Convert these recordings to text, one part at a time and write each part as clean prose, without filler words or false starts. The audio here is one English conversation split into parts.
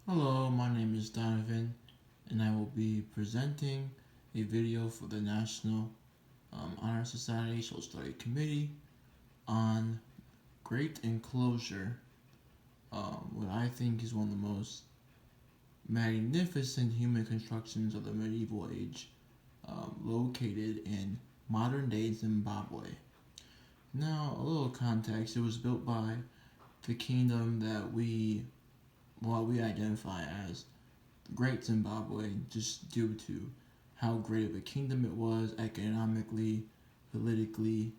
Hello, my name is Donovan, and I will be presenting a video for the National Honor Society Social Study Committee on Great Enclosure, what I think is one of the most magnificent human constructions of the medieval age, located in modern day Zimbabwe. Now, a little context: it was built by the kingdom that we identify as Great Zimbabwe, just due to how great of a kingdom it was economically, politically,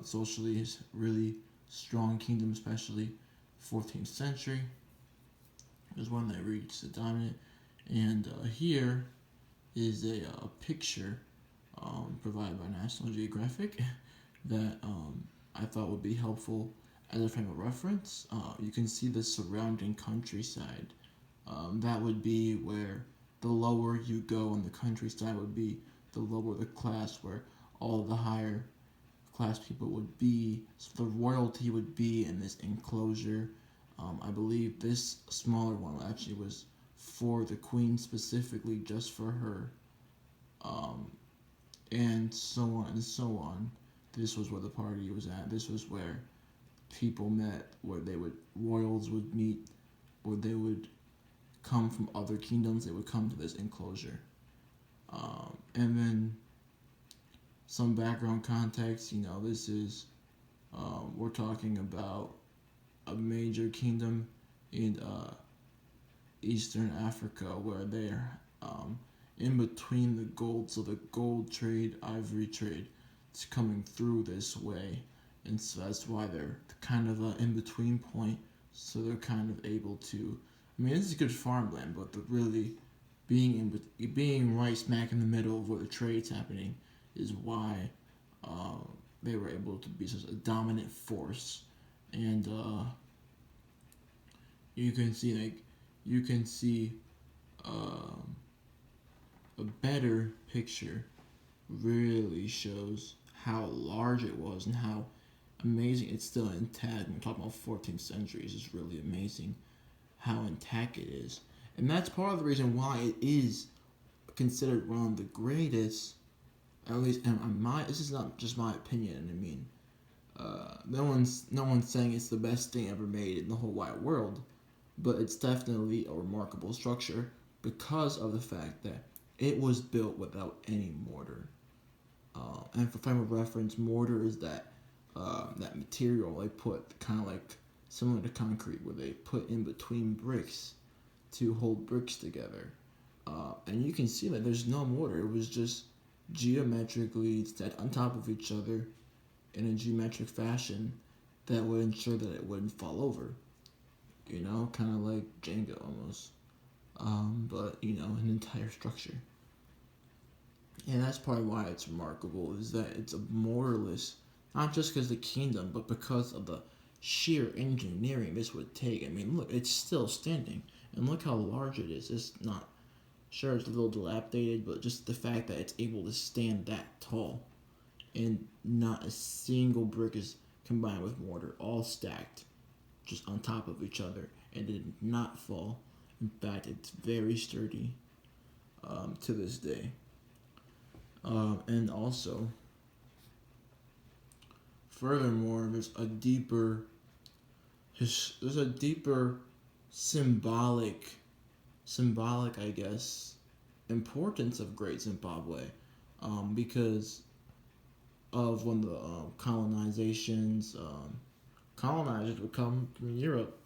socially. It's really strong kingdom, especially 14th century. It was one that reached the dominant. And here is a picture provided by National Geographic that I thought would be helpful as a frame of reference. You can see the surrounding countryside. That would be where the lower you go in the countryside would be the lower the class, where all the higher class people would be. So the royalty would be in this enclosure. I believe this smaller one actually was for the queen specifically, just for her, um, and so on and so on. This was where the party was at. This was where people met, where royals would meet, where they would come from other kingdoms. They would come to this enclosure, and then some background context. This is we're talking about a major kingdom in Eastern Africa, where they're in between the gold. So the gold trade, ivory trade, is coming through this way, and so that's why they're kind of an in between point. So they're kind of able to. I mean, this is good farmland, but really being right smack in the middle of where the trade's happening is why uh, they were able to be such a dominant force. And you can see um, a better picture really shows how large it was and how amazing it's still intact. We're talking about 14th century. It's really amazing how intact it is. And that's part of the reason why it is considered one of the greatest, at least in my, this is not just my opinion. I mean, no one's saying it's the best thing ever made in the whole wide world, but it's definitely a remarkable structure because of the fact that it was built without any mortar. And for frame of reference, mortar is that material they put kind of like similar to concrete, where they put in between bricks to hold bricks together. And you can see that there's no mortar. It was just geometrically set on top of each other in a geometric fashion that would ensure that it wouldn't fall over. Kind of like Jenga almost. But an entire structure. And that's probably why it's remarkable, is that it's a mortarless, not just because of the kingdom, but because of the sheer engineering this would take. I mean, look, it's still standing, and look how large it is. It's not, sure, it's a little dilapidated, but just the fact that it's able to stand that tall, and not a single brick is combined with mortar, all stacked, just on top of each other, and it did not fall. In fact, it's very sturdy to this day. And also, furthermore, there's a deeper symbolic, I guess, importance of Great Zimbabwe, because of when the colonizations, colonizers would come from Europe.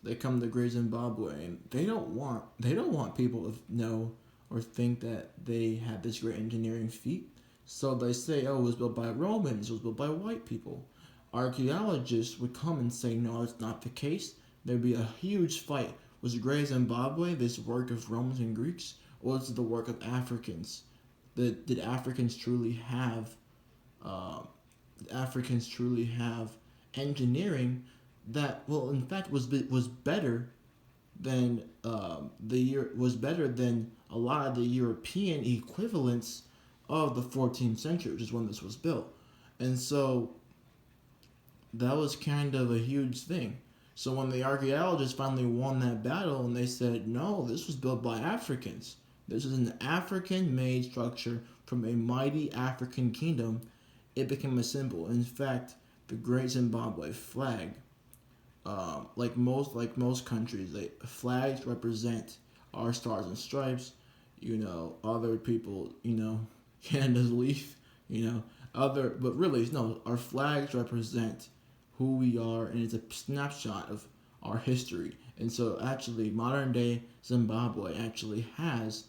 They come to Great Zimbabwe, and they don't want people to know or think that they had this great engineering feat. So they say, oh, it was built by Romans, it was built by white people. Archaeologists would come and say, no, it's not the case. There'd be a huge fight. Was Great Zimbabwe this work of Romans and Greeks, or was it the work of Africans? Did Africans truly have uh, engineering that, well, in fact, was better than was better than a lot of the European equivalents of the 14th century, which is when this was built. And so that was kind of a huge thing. So when the archaeologists finally won that battle and they said, no, this was built by Africans. This is an African-made structure from a mighty African kingdom, it became a symbol. In fact, the Great Zimbabwe flag, like most countries, flags represent our stars and stripes. Other people, Canada's leaf. But really, no, our flags represent who we are, and it's a snapshot of our history. And so, actually, modern day Zimbabwe actually has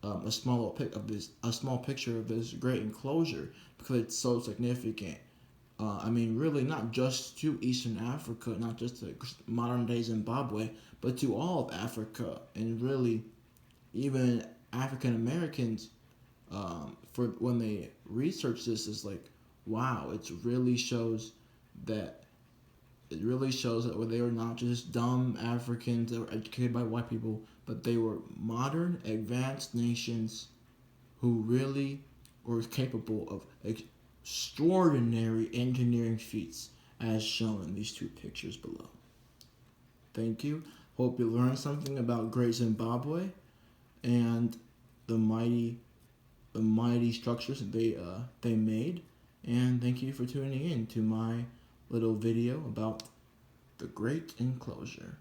a small picture of this great enclosure because it's so significant. Really, not just to Eastern Africa, not just to modern day Zimbabwe, but to all of Africa, and really, even African Americans. For when they research this, is like, wow, that it really shows that they were not just dumb Africans that were educated by white people, but they were modern, advanced nations who really were capable of extraordinary engineering feats, as shown in these two pictures below. Thank you. Hope you learned something about Great Zimbabwe and the mighty structures that they made. And thank you for tuning in to my little video about the Great Enclosure.